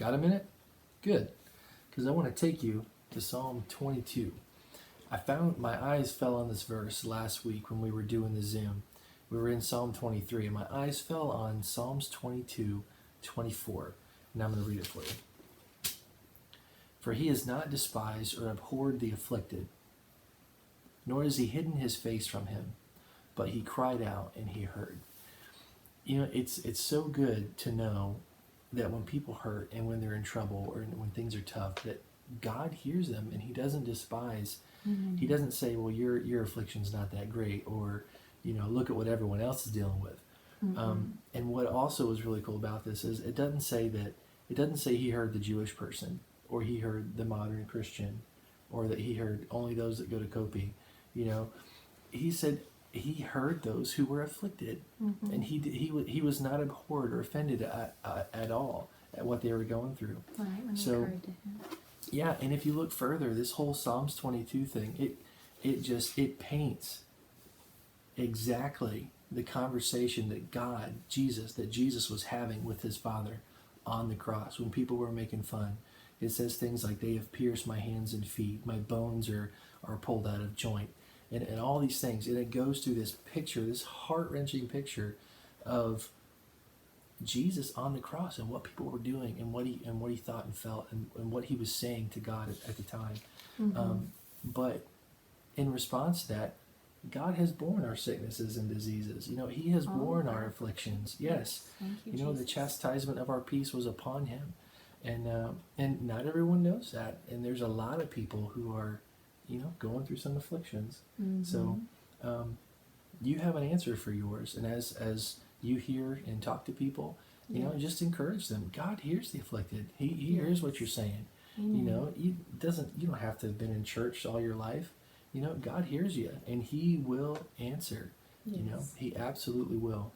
Got a minute? Good. Because I want to take you to Psalm 22. My eyes fell on this verse last week when we were doing the Zoom. We were in Psalm 23, and my eyes fell on Psalms 22, 24. And I'm going to read it for you. For he has not despised or abhorred the afflicted, nor has he hidden his face from him, but he cried out and he heard. It's so good to know that when people hurt and when they're in trouble or when things are tough, that God hears them and he doesn't despise. Mm-hmm. He doesn't say, well, your affliction's not that great, or, look at what everyone else is dealing with. Mm-hmm. And what also is really cool about this is it doesn't say he heard the Jewish person, or he heard the modern Christian, or that he heard only those that go to COPI. He said he heard those who were afflicted, mm-hmm. and he was not abhorred or offended at all at what they were going through. Right, when so, they cried to him. Yeah, and if you look further, this whole Psalms 22 thing, it paints exactly the conversation that Jesus was having with his Father on the cross when people were making fun. It says things like, they have pierced my hands and feet, my bones are pulled out of joint, and all these things. And it goes through this picture, this heart-wrenching picture of Jesus on the cross and what people were doing and what he thought and felt and what he was saying to God at the time. Mm-hmm. But in response to that, God has borne our sicknesses and diseases. He has borne our afflictions. Yes. Thank you, the chastisement of our peace was upon him. And not everyone knows that. And there's a lot of people who are, going through some afflictions. Mm-hmm. So you have an answer for yours. And as you hear and talk to people, just encourage them. God hears the afflicted. He hears what you're saying. Amen. You don't have to have been in church all your life. God hears you, and he will answer. Yes. He absolutely will.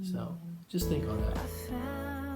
So just think on that.